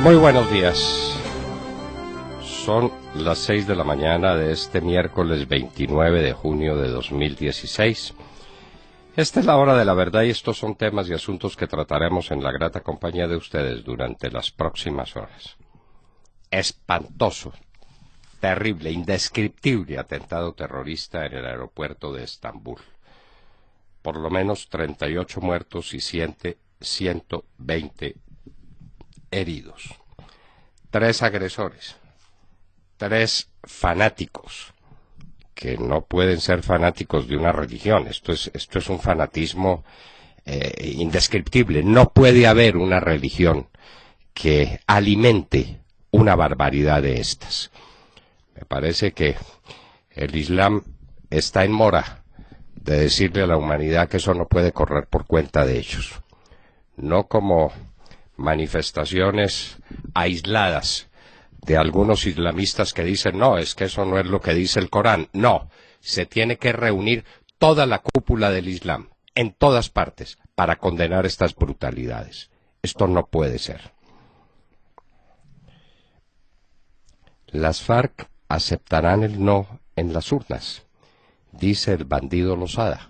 Muy buenos días. Son las 6 de la mañana de este miércoles 29 de junio de 2016. Esta es la hora de la verdad y estos son temas y asuntos que trataremos en la grata compañía de ustedes durante las próximas horas. Espantoso, terrible, indescriptible atentado terrorista en el aeropuerto de Estambul. Por lo menos 38 muertos y 120 heridos. 3 agresores, 3 fanáticos, que no pueden ser fanáticos de una religión. Esto es un fanatismo indescriptible. No puede haber una religión que alimente una barbaridad de estas. Me parece que el Islam está en mora de decirle a la humanidad que eso no puede correr por cuenta de ellos. No como manifestaciones aisladas de algunos islamistas que dicen, no, es que eso no es lo que dice el Corán. No, se tiene que reunir toda la cúpula del Islam, en todas partes, para condenar estas brutalidades. Esto no puede ser. Las FARC aceptarán el no en las urnas, dice el bandido Lozada.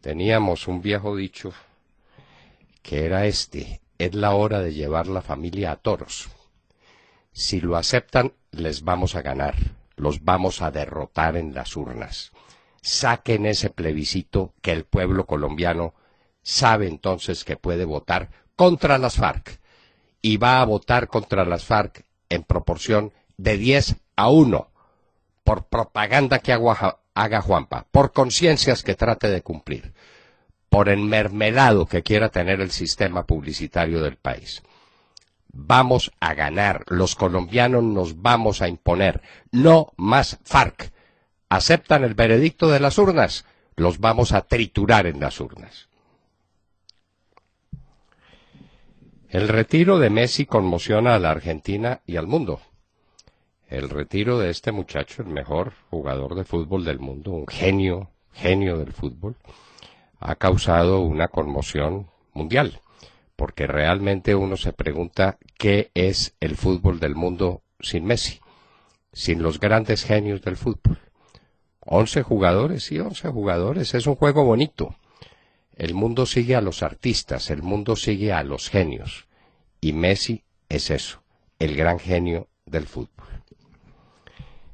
Teníamos un viejo dicho que era es la hora de llevar la familia a toros. Si lo aceptan, les vamos a ganar, los vamos a derrotar en las urnas. Saquen ese plebiscito que el pueblo colombiano sabe entonces que puede votar contra las FARC, y va a votar contra las FARC en proporción de 10-1, por propaganda que haga Juanpa, por conciencias que trate de cumplir, por enmermelado que quiera tener el sistema publicitario del país. Vamos a ganar, los colombianos nos vamos a imponer, no más FARC. ¿Aceptan el veredicto de las urnas? Los vamos a triturar en las urnas. El retiro de Messi conmociona a la Argentina y al mundo. El retiro de este muchacho, el mejor jugador de fútbol del mundo, un genio del fútbol, ha causado una conmoción mundial, porque realmente uno se pregunta qué es el fútbol del mundo sin Messi, sin los grandes genios del fútbol. 11 jugadores, sí, 11 jugadores, es un juego bonito. El mundo sigue a los artistas, el mundo sigue a los genios, y Messi es eso, el gran genio del fútbol.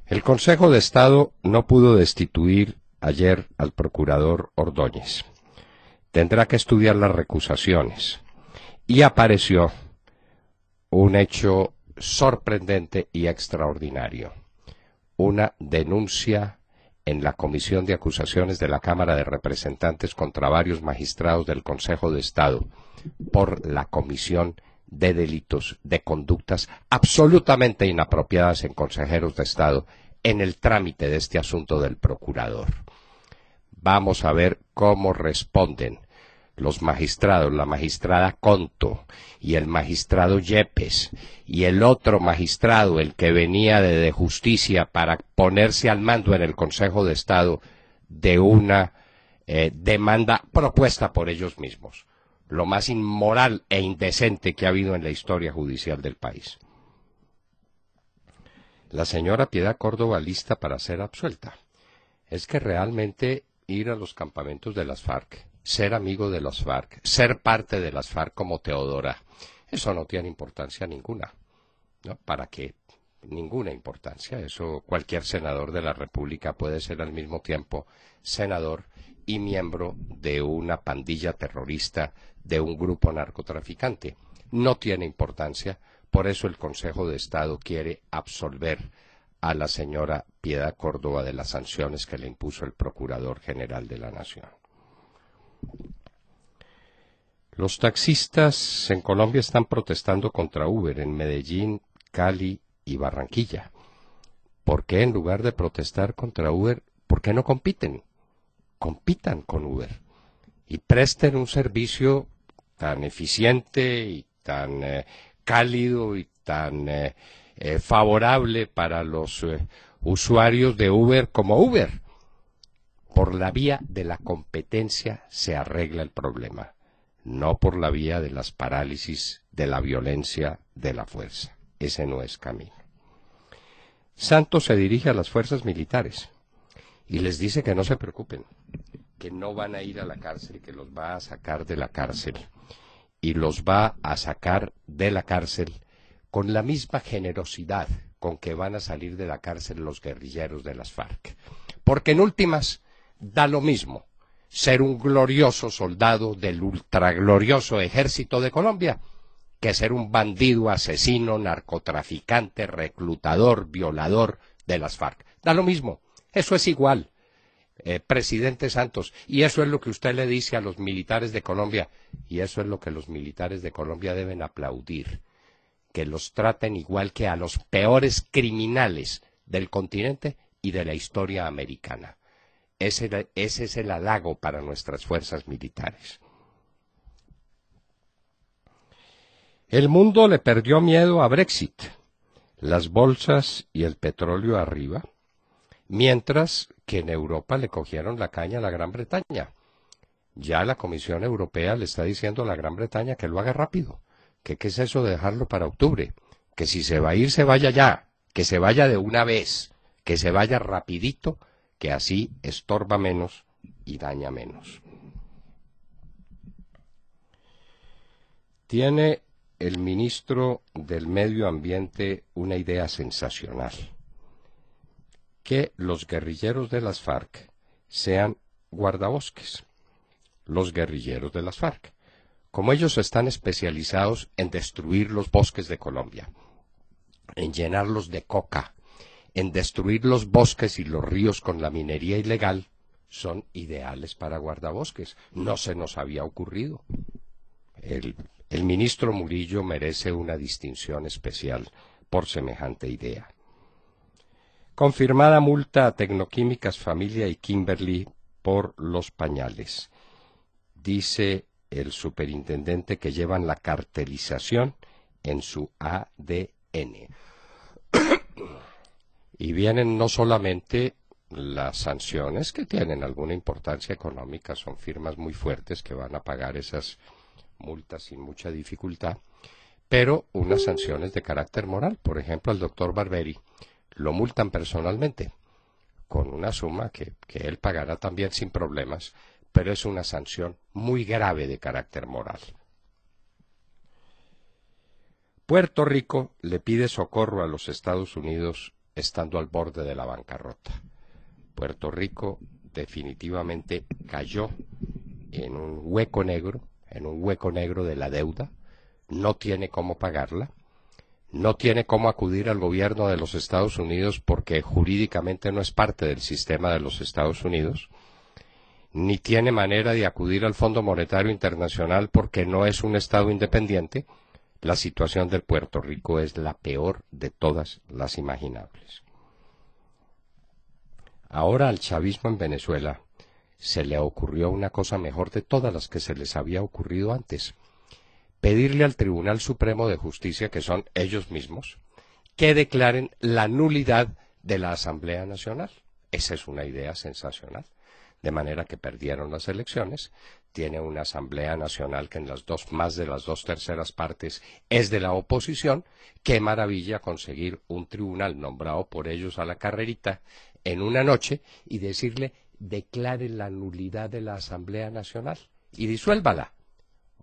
El Consejo de Estado no pudo destituir ayer al procurador Ordóñez. Tendrá que estudiar las recusaciones. Y apareció un hecho sorprendente y extraordinario. Una denuncia en la Comisión de Acusaciones de la Cámara de Representantes contra varios magistrados del Consejo de Estado por la comisión de delitos de conductas absolutamente inapropiadas en consejeros de Estado en el trámite de este asunto del procurador. Vamos a ver cómo responden los magistrados, la magistrada Conto y el magistrado Yepes y el otro magistrado, el que venía de Justicia para ponerse al mando en el Consejo de Estado de una demanda propuesta por ellos mismos, lo más inmoral e indecente que ha habido en la historia judicial del país. La señora Piedad Córdoba lista para ser absuelta. Es que realmente ir a los campamentos de las FARC, ser amigo de las FARC, ser parte de las FARC como Teodora, eso no tiene importancia ninguna, ¿no? ¿Para qué? Ninguna importancia. Eso cualquier senador de la República puede ser al mismo tiempo senador y miembro de una pandilla terrorista, de un grupo narcotraficante. No tiene importancia, por eso el Consejo de Estado quiere absolver a la señora Piedad Córdoba de las sanciones que le impuso el Procurador General de la Nación. Los taxistas en Colombia están protestando contra Uber en Medellín, Cali y Barranquilla. ¿Por qué en lugar de protestar contra Uber, por qué no compiten? Compitan con Uber y presten un servicio tan eficiente y tan cálido y tan favorable para los usuarios de Uber como Uber. Por la vía de la competencia se arregla el problema, no por la vía de las parálisis de la violencia, de la fuerza. Ese no es camino. Santos se dirige a las fuerzas militares y les dice que no se preocupen, que no van a ir a la cárcel, que los va a sacar de la cárcel. Y los va a sacar de la cárcel con la misma generosidad con que van a salir de la cárcel los guerrilleros de las FARC. Porque en últimas da lo mismo ser un glorioso soldado del ultraglorioso ejército de Colombia que ser un bandido, asesino, narcotraficante, reclutador, violador de las FARC. Da lo mismo, eso es igual, presidente Santos, y eso es lo que usted le dice a los militares de Colombia, y eso es lo que los militares de Colombia deben aplaudir, que los traten igual que a los peores criminales del continente y de la historia americana. Ese es el halago para nuestras fuerzas militares. El mundo le perdió miedo a Brexit, las bolsas y el petróleo arriba, mientras que en Europa le cogieron la caña a la Gran Bretaña. Ya la Comisión Europea le está diciendo a la Gran Bretaña que lo haga rápido, que qué es eso de dejarlo para octubre, que si se va a ir se vaya ya, que se vaya de una vez, que se vaya rapidito, que así estorba menos y daña menos. Tiene el ministro del Medio Ambiente una idea sensacional, que los guerrilleros de las FARC sean guardabosques, los guerrilleros de las FARC, como ellos están especializados en destruir los bosques de Colombia, en llenarlos de coca, en destruir los bosques y los ríos con la minería ilegal, son ideales para guardabosques. No se nos había ocurrido. El ministro Murillo merece una distinción especial por semejante idea. Confirmada multa a Tecnoquímicas Familia y Kimberly por los pañales. Dice el superintendente que llevan la cartelización en su ADN. Y vienen no solamente las sanciones, que tienen alguna importancia económica, son firmas muy fuertes que van a pagar esas multas sin mucha dificultad, pero unas sanciones de carácter moral. Por ejemplo, al doctor Barberi lo multan personalmente con una suma que él pagará también sin problemas, pero es una sanción muy grave de carácter moral. Puerto Rico le pide socorro a los Estados Unidos estando al borde de la bancarrota. Puerto Rico definitivamente cayó en un hueco negro de la deuda, no tiene cómo pagarla, no tiene cómo acudir al gobierno de los Estados Unidos porque jurídicamente no es parte del sistema de los Estados Unidos, ni tiene manera de acudir al Fondo Monetario Internacional porque no es un Estado independiente. La situación de Puerto Rico es la peor de todas las imaginables. Ahora al chavismo en Venezuela se le ocurrió una cosa mejor de todas las que se les había ocurrido antes: pedirle al Tribunal Supremo de Justicia, que son ellos mismos, que declaren la nulidad de la Asamblea Nacional. Esa es una idea sensacional. De manera que perdieron las elecciones, tiene una Asamblea Nacional que en más de las 2/3 partes es de la oposición. Qué maravilla conseguir un tribunal nombrado por ellos a la carrerita en una noche y decirle: declare la nulidad de la Asamblea Nacional y disuélvala.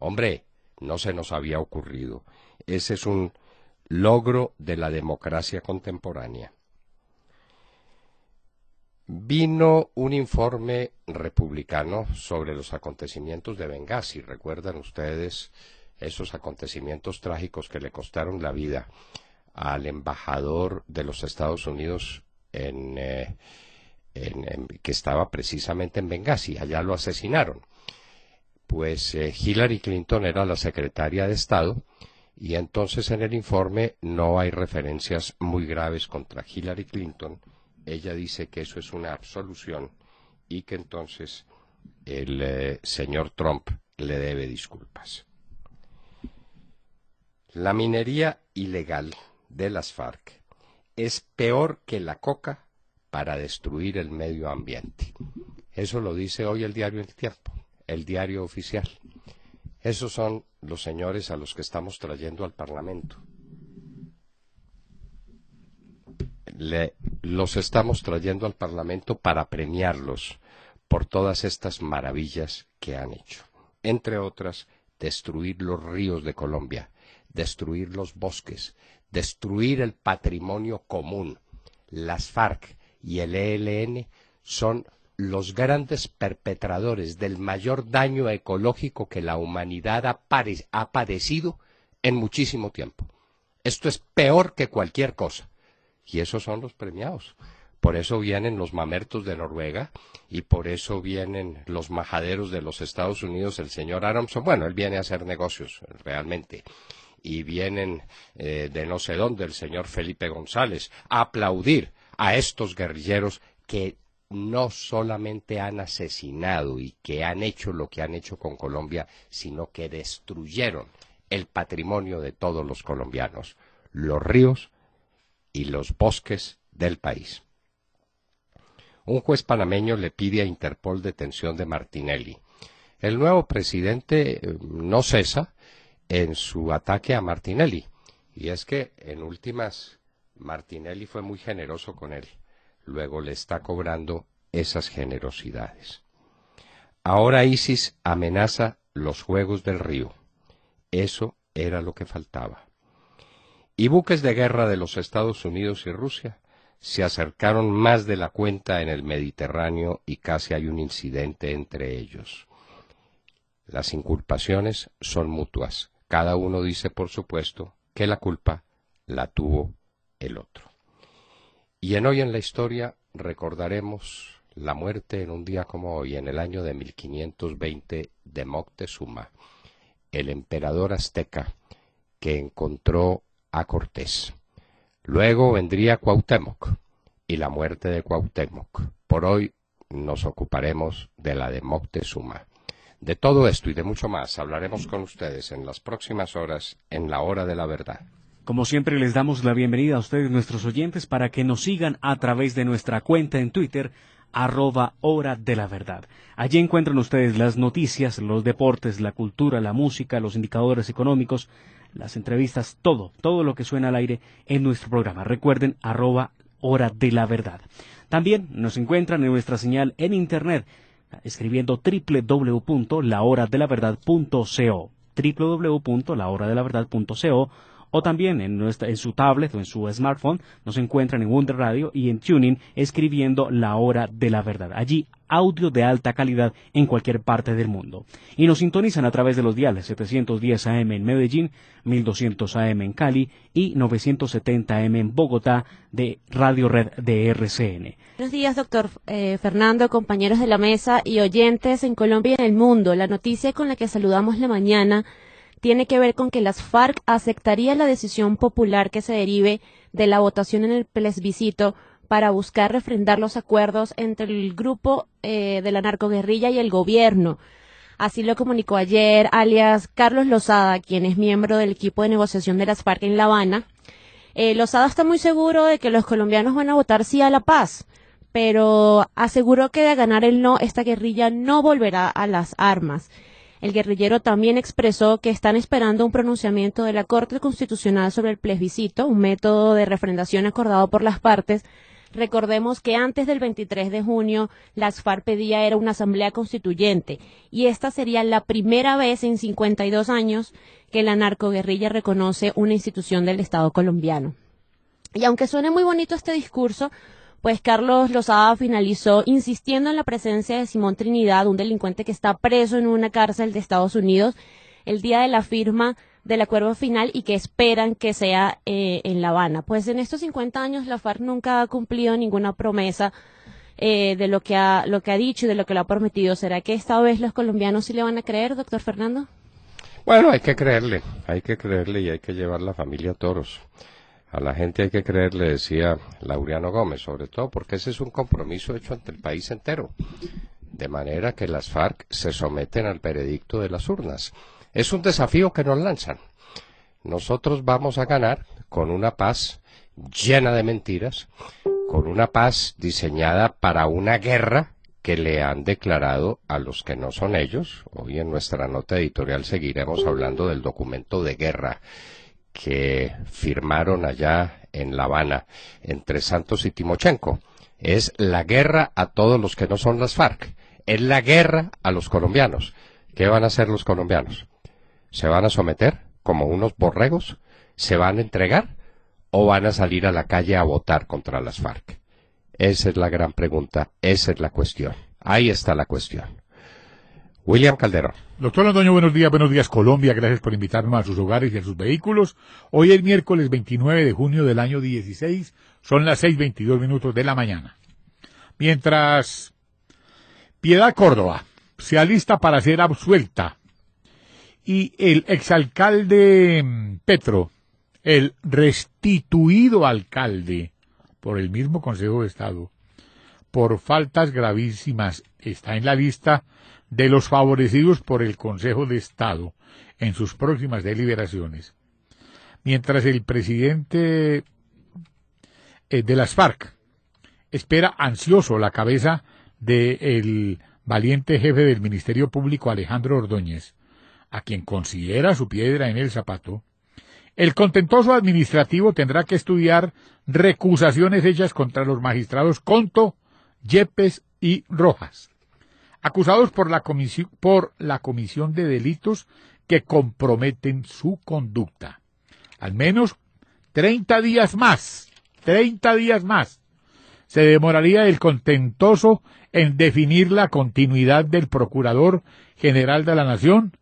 Hombre, no se nos había ocurrido. Ese es un logro de la democracia contemporánea. Vino un informe republicano sobre los acontecimientos de Bengasi. ¿Recuerdan ustedes esos acontecimientos trágicos que le costaron la vida al embajador de los Estados Unidos que estaba precisamente en Bengasi? Allá lo asesinaron. Pues Hillary Clinton era la secretaria de Estado, y entonces en el informe no hay referencias muy graves contra Hillary Clinton. Ella dice que eso es una absolución y que entonces el señor Trump le debe disculpas. La minería ilegal de las FARC es peor que la coca para destruir el medio ambiente. Eso lo dice hoy el diario El Tiempo, el diario oficial. Esos son los señores a los que estamos trayendo al Parlamento. Los estamos trayendo al Parlamento para premiarlos por todas estas maravillas que han hecho. Entre otras, destruir los ríos de Colombia, destruir los bosques, destruir el patrimonio común. Las FARC y el ELN son los grandes perpetradores del mayor daño ecológico que la humanidad ha padecido en muchísimo tiempo. Esto es peor que cualquier cosa. Y esos son los premiados. Por eso vienen los mamertos de Noruega y por eso vienen los majaderos de los Estados Unidos, el señor Aronson. Bueno, él viene a hacer negocios, realmente. Y vienen de no sé dónde, el señor Felipe González, a aplaudir a estos guerrilleros que no solamente han asesinado y que han hecho lo que han hecho con Colombia, sino que destruyeron el patrimonio de todos los colombianos, los ríos y los bosques del país. Un juez panameño le pide a Interpol detención de Martinelli. El nuevo presidente no cesa en su ataque a Martinelli, y es que en últimas Martinelli fue muy generoso con él, luego le está cobrando esas generosidades. Ahora ISIS amenaza los Juegos del Río, eso era lo que faltaba. Y buques de guerra de los Estados Unidos y Rusia se acercaron más de la cuenta en el Mediterráneo y casi hay un incidente entre ellos. Las inculpaciones son mutuas. Cada uno dice, por supuesto, que la culpa la tuvo el otro. Y en Hoy en la Historia recordaremos la muerte en un día como hoy, en el año de 1520, de Moctezuma, el emperador azteca que encontró a Cortés. Luego vendría Cuauhtémoc y la muerte de Cuauhtémoc. Por hoy nos ocuparemos de la de Moctezuma. De todo esto y de mucho más hablaremos con ustedes en las próximas horas en la Hora de la Verdad. Como siempre les damos la bienvenida a ustedes, nuestros oyentes, para que nos sigan a través de nuestra cuenta en Twitter, @Hora de la Verdad. Allí encuentran ustedes las noticias, los deportes, la cultura, la música, los indicadores económicos, las entrevistas, todo lo que suena al aire en nuestro programa. Recuerden, @Hora de la Verdad. También nos encuentran en nuestra señal en internet, escribiendo www.lahoradelaverdad.co, www.lahoradelaverdad.co, o también en su tablet o en su smartphone nos encuentran en Wonder Radio y en TuneIn escribiendo La Hora de la Verdad. Allí, audio de alta calidad en cualquier parte del mundo. Y nos sintonizan a través de los diales 710 AM en Medellín, 1200 AM en Cali y 970 AM en Bogotá de Radio Red de RCN. Buenos días, doctor Fernando, compañeros de la mesa y oyentes en Colombia y en el mundo. La noticia con la que saludamos la mañana tiene que ver con que las FARC aceptarían la decisión popular que se derive de la votación en el plebiscito para buscar refrendar los acuerdos entre el grupo de la narcoguerrilla y el gobierno. Así lo comunicó ayer, alias Carlos Lozada, quien es miembro del equipo de negociación de las FARC en La Habana. Lozada está muy seguro de que los colombianos van a votar sí a la paz, pero aseguró que de ganar el no, esta guerrilla no volverá a las armas. El guerrillero también expresó que están esperando un pronunciamiento de la Corte Constitucional sobre el plebiscito, un método de refrendación acordado por las partes. Recordemos que antes del 23 de junio las FARC pedía era una asamblea constituyente y esta sería la primera vez en 52 años que la narcoguerrilla reconoce una institución del Estado colombiano. Y aunque suene muy bonito este discurso, pues Carlos Lozada finalizó insistiendo en la presencia de Simón Trinidad, un delincuente que está preso en una cárcel de Estados Unidos, el día de la firma del acuerdo final y que esperan que sea en La Habana. Pues en estos 50 años la FARC nunca ha cumplido ninguna promesa de lo que ha dicho y de lo que lo ha prometido. ¿Será que esta vez los colombianos sí le van a creer, doctor Fernando? Bueno, hay que creerle y hay que llevar la familia a toros. A la gente hay que creerle, decía Laureano Gómez, sobre todo porque ese es un compromiso hecho ante el país entero. De manera que las FARC se someten al veredicto de las urnas. Es un desafío que nos lanzan. Nosotros vamos a ganar con una paz llena de mentiras, con una paz diseñada para una guerra que le han declarado a los que no son ellos. Hoy en nuestra nota editorial seguiremos hablando del documento de guerra que firmaron allá en La Habana entre Santos y Timochenko. Es la guerra a todos los que no son las FARC. Es la guerra a los colombianos. ¿Qué van a hacer los colombianos? ¿Se van a someter como unos borregos? ¿Se van a entregar? ¿O van a salir a la calle a votar contra las FARC? Esa es la gran pregunta, esa es la cuestión. Ahí está la cuestión. William Calderón. Doctor Londoño, buenos días Colombia, gracias por invitarnos a sus hogares y a sus vehículos. Hoy es miércoles 29 de junio del año 16, son las 6:22 de la mañana. Mientras Piedad Córdoba se alista para ser absuelta y el exalcalde Petro, el restituido alcalde por el mismo Consejo de Estado, por faltas gravísimas, está en la lista de los favorecidos por el Consejo de Estado en sus próximas deliberaciones. Mientras el presidente de las FARC espera ansioso la cabeza del valiente jefe del Ministerio Público, Alejandro Ordóñez, a quien considera su piedra en el zapato, el contentoso administrativo tendrá que estudiar recusaciones hechas contra los magistrados Conto, Yepes y Rojas, acusados por la comisión de delitos que comprometen su conducta. Al menos 30 días más se demoraría el contentoso en definir la continuidad del Procurador General de la Nación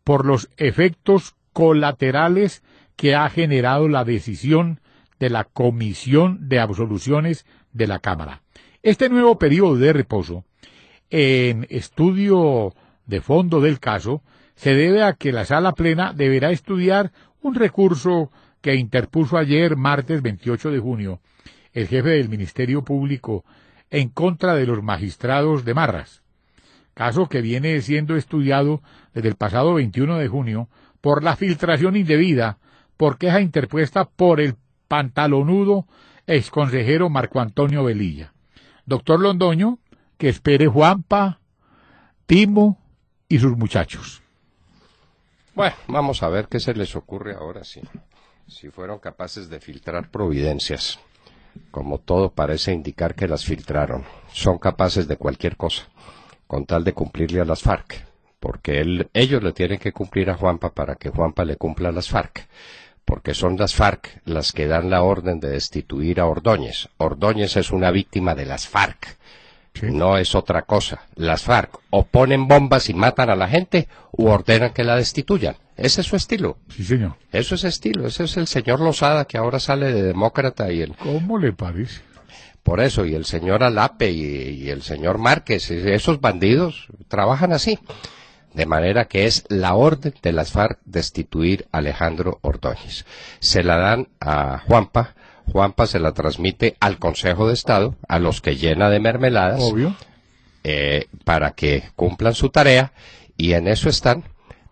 por los efectos colaterales que ha generado la decisión de la Comisión de Absoluciones de la Cámara. Este nuevo periodo de reposo, en estudio de fondo del caso, se debe a que la Sala Plena deberá estudiar un recurso que interpuso ayer, martes 28 de junio, el jefe del Ministerio Público en contra de los magistrados de Marras, caso que viene siendo estudiado desde el pasado 21 de junio por la filtración indebida por queja interpuesta por el pantalonudo exconsejero Marco Antonio Velilla. Doctor Londoño, que espere Juanpa, Timo y sus muchachos. Bueno, vamos a ver qué se les ocurre ahora si fueron capaces de filtrar providencias. Como todo parece indicar que las filtraron. Son capaces de cualquier cosa, con tal de cumplirle a las FARC, porque ellos le tienen que cumplir a Juanpa para que Juanpa le cumpla a las FARC, porque son las FARC las que dan la orden de destituir a Ordóñez. Ordóñez es una víctima de las FARC, sí. No es otra cosa. Las FARC o ponen bombas y matan a la gente, u ordenan que la destituyan. Ese es su estilo. Sí, señor. Eso es estilo, ese es el señor Lozada, que ahora sale de demócrata y el... ¿Cómo le parece? Por eso, y el señor Alape y el señor Márquez, esos bandidos trabajan así. De manera que es la orden de las FARC destituir a Alejandro Ordóñez. Se la dan a Juanpa, Juanpa se la transmite al Consejo de Estado, a los que llena de mermeladas, obvio, para que cumplan su tarea, y en eso están,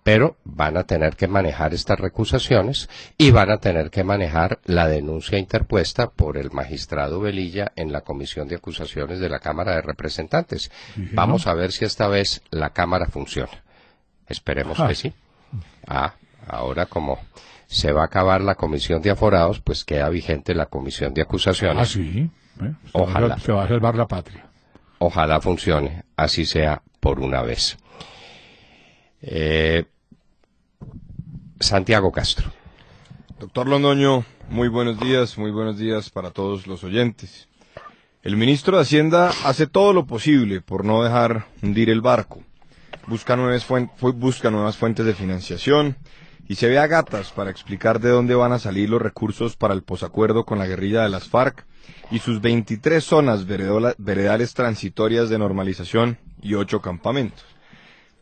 pero van a tener que manejar estas recusaciones y van a tener que manejar la denuncia interpuesta por el magistrado Velilla en la Comisión de Acusaciones de la Cámara de Representantes. Sí, vamos a ver si esta vez la Cámara funciona. Esperemos que sí. Ahora como se va a acabar la comisión de aforados, pues queda vigente la comisión de acusaciones. Sí. Ojalá. Se va a salvar la patria. Ojalá funcione, así sea por una vez. Santiago Castro. Doctor Londoño, muy buenos días para todos los oyentes. El ministro de Hacienda hace todo lo posible por no dejar hundir el barco. Busca nuevas fuentes de financiación y se ve a gatas para explicar de dónde van a salir los recursos para el posacuerdo con la guerrilla de las FARC y sus 23 zonas veredales transitorias de normalización y 8 campamentos.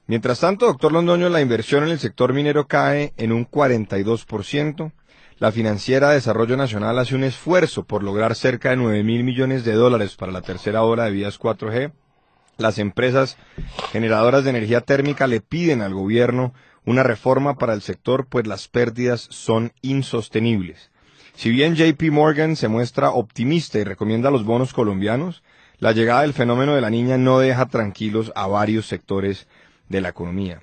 Mientras tanto, doctor Londoño, la inversión en el sector minero cae en un 42%, la Financiera de Desarrollo Nacional hace un esfuerzo por lograr cerca de 9.000 millones de dólares para la tercera hora de vías 4G, las empresas generadoras de energía térmica le piden al gobierno una reforma para el sector, pues las pérdidas son insostenibles. Si bien JP Morgan se muestra optimista y recomienda los bonos colombianos, la llegada del fenómeno de la Niña no deja tranquilos a varios sectores de la economía.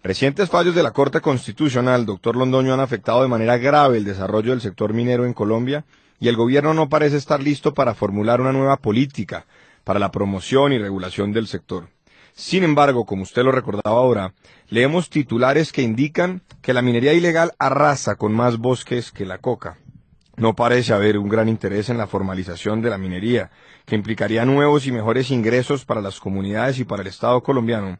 Recientes fallos de la Corte Constitucional, doctor Londoño, han afectado de manera grave el desarrollo del sector minero en Colombia y el gobierno no parece estar listo para formular una nueva política para la promoción y regulación del sector. Sin embargo, como usted lo recordaba ahora, leemos titulares que indican que la minería ilegal arrasa con más bosques que la coca. No parece haber un gran interés en la formalización de la minería, que implicaría nuevos y mejores ingresos para las comunidades y para el Estado colombiano,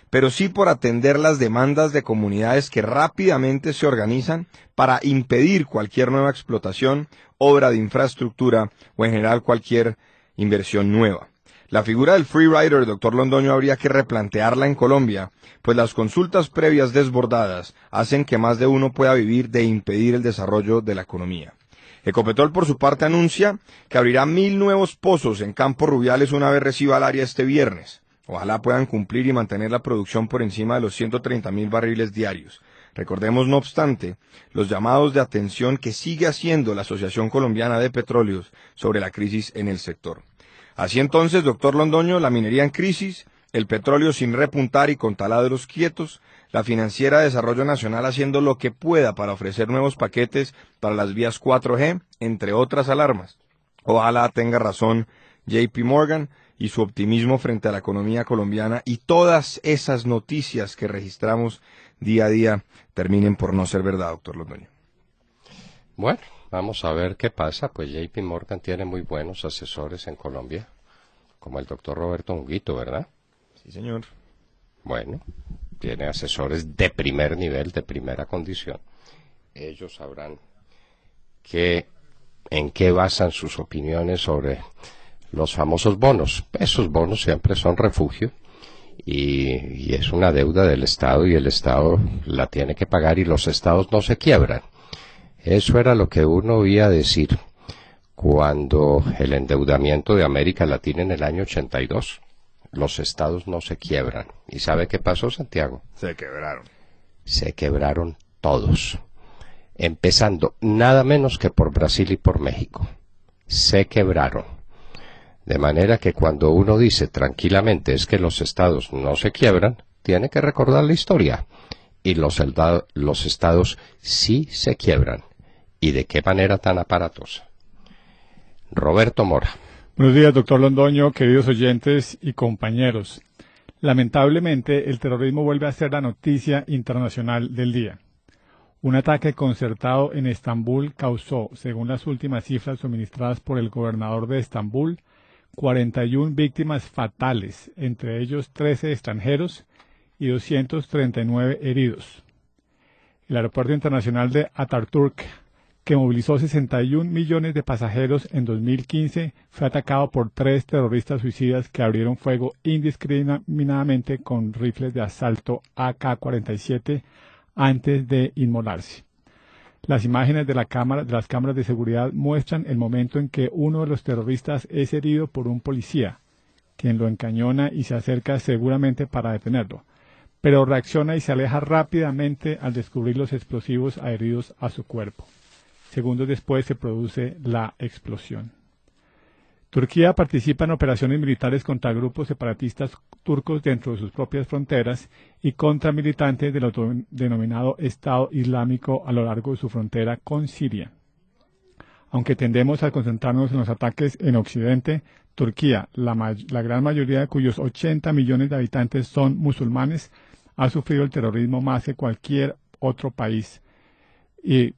pero sí por atender las demandas de comunidades que rápidamente se organizan para impedir cualquier nueva explotación, obra de infraestructura o en general cualquier inversión nueva. La figura del free rider, doctor Londoño, habría que replantearla en Colombia, pues las consultas previas desbordadas hacen que más de uno pueda vivir de impedir el desarrollo de la economía. Ecopetrol, por su parte, anuncia que abrirá 1.000 nuevos pozos en Campos Rubiales una vez reciba el área este viernes. Ojalá puedan cumplir y mantener la producción por encima de los 130.000 barriles diarios. Recordemos, no obstante, los llamados de atención que sigue haciendo la Asociación Colombiana de Petróleos sobre la crisis en el sector. Así entonces, doctor Londoño, la minería en crisis, el petróleo sin repuntar y con taladros quietos, la Financiera de Desarrollo Nacional haciendo lo que pueda para ofrecer nuevos paquetes para las vías 4G, entre otras alarmas. Ojalá tenga razón JP Morgan y su optimismo frente a la economía colombiana y todas esas noticias que registramos día a día terminen por no ser verdad, doctor Londoño. Bueno, vamos a ver qué pasa. Pues JP Morgan tiene muy buenos asesores en Colombia, como el doctor Roberto Unguito, ¿verdad? Sí, señor. Bueno, tiene asesores de primer nivel, de primera condición. Ellos sabrán en qué basan sus opiniones sobre los famosos bonos. Esos bonos siempre son refugio y es una deuda del Estado y el Estado la tiene que pagar y los estados no se quiebran. Eso era lo que uno oía decir cuando el endeudamiento de América Latina en el año 82. Los estados no se quiebran. ¿Y sabe qué pasó, Santiago? Se quebraron. Se quebraron todos. Empezando nada menos que por Brasil y por México. Se quebraron. De manera que cuando uno dice tranquilamente es que los estados no se quiebran, tiene que recordar la historia. Y los estados sí se quiebran. ¿Y de qué manera tan aparatosa? Roberto Mora. Buenos días, doctor Londoño, queridos oyentes y compañeros. Lamentablemente, el terrorismo vuelve a ser la noticia internacional del día. Un ataque concertado en Estambul causó, según las últimas cifras suministradas por el gobernador de Estambul, 41 víctimas fatales, entre ellos 13 extranjeros y 239 heridos. El aeropuerto internacional de Ataturk, que movilizó 61 millones de pasajeros en 2015, fue atacado por 3 terroristas suicidas que abrieron fuego indiscriminadamente con rifles de asalto AK-47 antes de inmolarse. Las imágenes de las cámaras de seguridad muestran el momento en que uno de los terroristas es herido por un policía, quien lo encañona y se acerca seguramente para detenerlo, pero reacciona y se aleja rápidamente al descubrir los explosivos adheridos a su cuerpo. Segundos después se produce la explosión. Turquía participa en operaciones militares contra grupos separatistas turcos dentro de sus propias fronteras y contra militantes del autodenominado Estado Islámico a lo largo de su frontera con Siria. Aunque tendemos a concentrarnos en los ataques en Occidente, Turquía, la gran mayoría de cuyos 80 millones de habitantes son musulmanes, ha sufrido el terrorismo más que cualquier otro país, y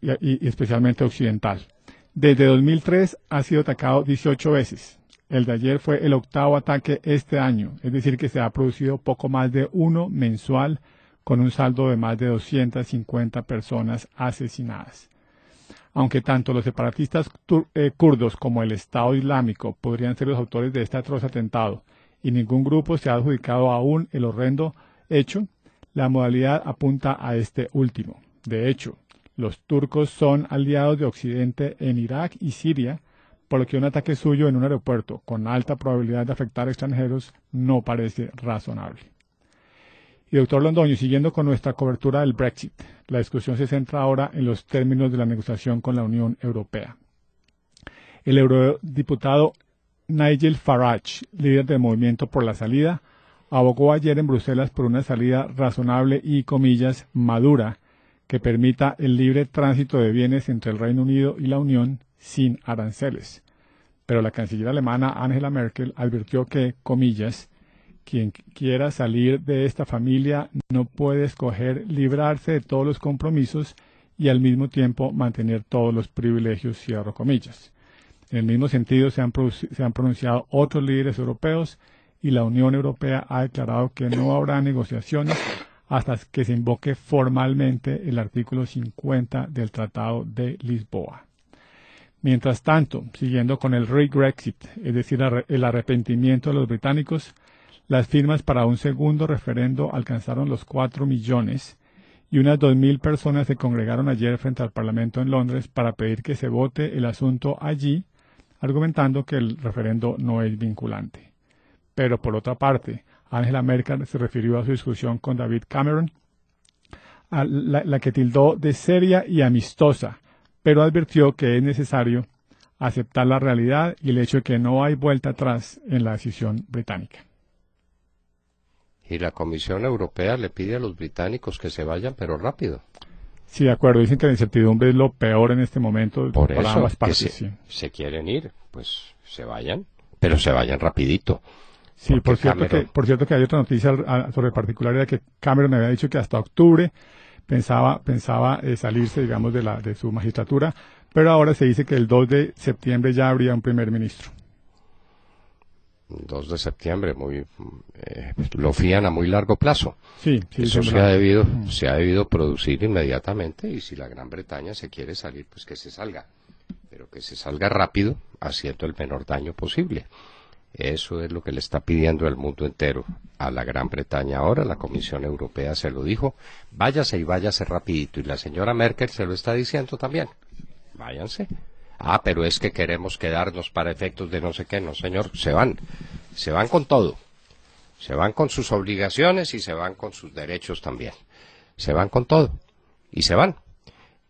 especialmente occidental. Desde 2003 ha sido atacado 18 veces. El de ayer fue el 8º ataque este año, es decir que se ha producido poco más de uno mensual, con un saldo de más de 250 personas asesinadas. Aunque tanto los separatistas kurdos como el Estado Islámico podrían ser los autores de este atroz atentado, y ningún grupo se ha adjudicado aún el horrendo hecho, la modalidad apunta a este último. De hecho, los turcos son aliados de Occidente en Irak y Siria, por lo que un ataque suyo en un aeropuerto con alta probabilidad de afectar a extranjeros no parece razonable. Y doctor Londoño, siguiendo con nuestra cobertura del Brexit, la discusión se centra ahora en los términos de la negociación con la Unión Europea. El eurodiputado Nigel Farage, líder del Movimiento por la Salida, abogó ayer en Bruselas por una salida razonable y, comillas, madura, que permita el libre tránsito de bienes entre el Reino Unido y la Unión sin aranceles. Pero la canciller alemana Angela Merkel advirtió que, comillas, quien quiera salir de esta familia no puede escoger librarse de todos los compromisos y al mismo tiempo mantener todos los privilegios, cierro comillas. En el mismo sentido se han pronunciado otros líderes europeos y la Unión Europea ha declarado que no habrá negociaciones hasta que se invoque formalmente el artículo 50 del Tratado de Lisboa. Mientras tanto, siguiendo con el Regrexit, es decir, el arrepentimiento de los británicos, las firmas para un segundo referendo alcanzaron los 4 millones y unas 2.000 personas se congregaron ayer frente al Parlamento en Londres para pedir que se vote el asunto allí, argumentando que el referendo no es vinculante. Pero por otra parte, Angela Merkel se refirió a su discusión con David Cameron, a la que tildó de seria y amistosa, pero advirtió que es necesario aceptar la realidad y el hecho de que no hay vuelta atrás en la decisión británica. Y la Comisión Europea le pide a los británicos que se vayan, pero rápido. Sí, de acuerdo. Dicen que la incertidumbre es lo peor en este momento Por para eso, ambas partes. que Sí. se quieren ir, pues se vayan, pero se vayan rapidito. Sí, Porque por cierto que hay otra noticia sobre el particular, era que Cameron había dicho que hasta octubre pensaba salirse, digamos, de su magistratura, pero ahora se dice que el 2 de septiembre ya habría un primer ministro. 2 de septiembre, lo fían a muy largo plazo. Sí, Eso es se ha debido producir inmediatamente, y si la Gran Bretaña se quiere salir, pues que se salga, pero que se salga rápido, haciendo el menor daño posible. Eso es lo que le está pidiendo el mundo entero a la Gran Bretaña ahora. La Comisión Europea se lo dijo, váyase y váyase rapidito, y la señora Merkel se lo está diciendo también, váyanse. Ah, pero es que queremos quedarnos para efectos de no sé qué. No, señor, se van con todo. Se van con sus obligaciones y se van con sus derechos también. Se van con todo. Y se van.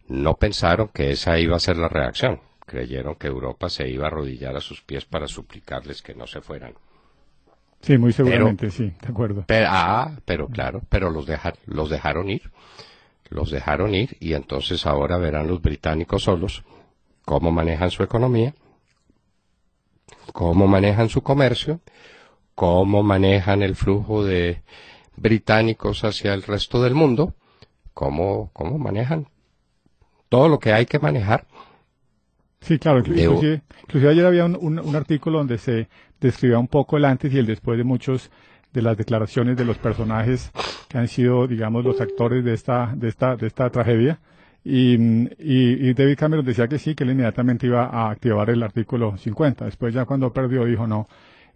No pensaron que esa iba a ser la reacción. Creyeron que Europa se iba a arrodillar a sus pies para suplicarles que no se fueran. Sí, muy seguramente, sí, de acuerdo. Pero claro, pero los dejaron ir. Los dejaron ir, y entonces ahora verán los británicos solos cómo manejan su economía, cómo manejan su comercio, cómo manejan el flujo de británicos hacia el resto del mundo, cómo manejan todo lo que hay que manejar. Sí, claro, inclusive ayer había un artículo donde se describía un poco el antes y el después de muchos de las declaraciones de los personajes que han sido, digamos, los actores de esta tragedia. Y David Cameron decía que sí, que él inmediatamente iba a activar el artículo 50. Después ya cuando perdió dijo no,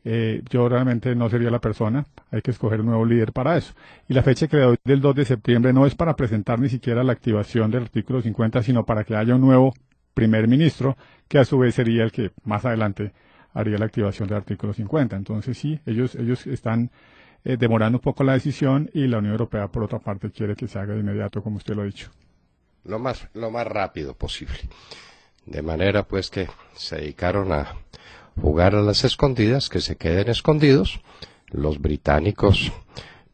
yo realmente no sería la persona, hay que escoger un nuevo líder para eso. Y la fecha que le doy del 2 de septiembre no es para presentar ni siquiera la activación del artículo 50, sino para que haya un nuevo primer ministro, que a su vez sería el que más adelante haría la activación del artículo 50. Entonces sí, ellos están demorando un poco la decisión, y la Unión Europea por otra parte quiere que se haga de inmediato, como usted lo ha dicho. Lo más rápido posible. De manera pues que se dedicaron a jugar a las escondidas, que se queden escondidos. Los británicos,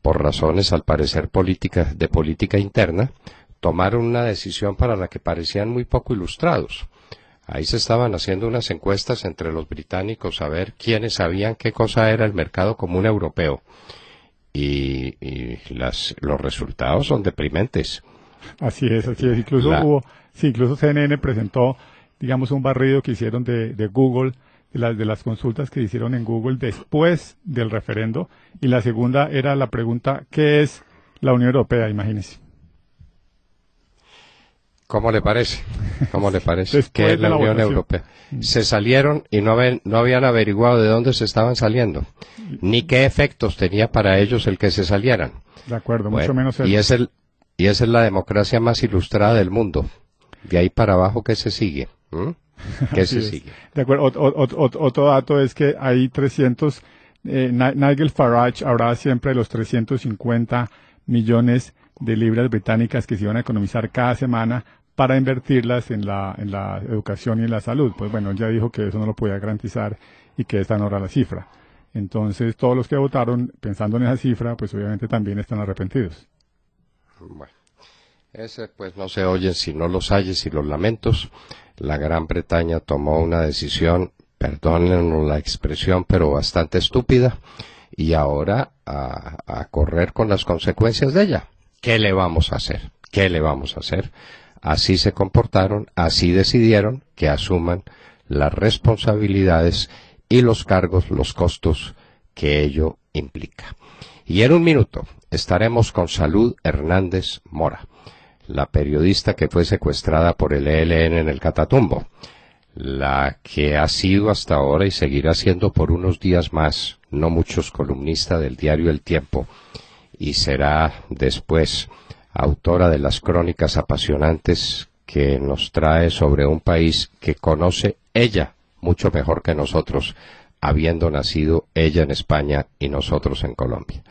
por razones al parecer de política interna, tomaron una decisión para la que parecían muy poco ilustrados. Ahí se estaban haciendo unas encuestas entre los británicos a ver quiénes sabían qué cosa era el mercado común europeo. Y los resultados son deprimentes. Así es. Incluso CNN presentó, digamos, un barrido que hicieron de Google, de las consultas que hicieron en Google después del referendo, y la segunda era la pregunta, ¿qué es la Unión Europea? Imagínese. ¿Cómo le parece? Después ¿Qué es de la Unión votación. Europea? Se salieron y no habían averiguado de dónde se estaban saliendo, ni qué efectos tenía para ellos el que se salieran. De acuerdo, Bueno, mucho menos y esa es la democracia más ilustrada del mundo. De ahí para abajo, ¿qué se sigue? ¿Qué se sigue? De acuerdo. Otro dato es que hay 300, Nigel Farage habrá siempre los 350 millones de libras británicas que se iban a economizar cada semana para invertirlas en la educación y en la salud. Pues bueno, él ya dijo que eso no lo podía garantizar y que es tan hora la cifra. Entonces, todos los que votaron pensando en esa cifra, pues obviamente también están arrepentidos. Bueno, ese pues no se oyen sino los ayes y los lamentos. La Gran Bretaña tomó una decisión, perdónenos la expresión, pero bastante estúpida, y ahora a correr con las consecuencias de ella. ¿Qué le vamos a hacer? ¿Qué le vamos a hacer? Así se comportaron, así decidieron que asuman las responsabilidades y los cargos, los costos que ello implica. Y en un minuto estaremos con Salud Hernández Mora, la periodista que fue secuestrada por el ELN en el Catatumbo, la que ha sido hasta ahora y seguirá siendo por unos días más, no muchos, columnista del diario El Tiempo, y será después autora de las crónicas apasionantes que nos trae sobre un país que conoce ella mucho mejor que nosotros, habiendo nacido ella en España y nosotros en Colombia.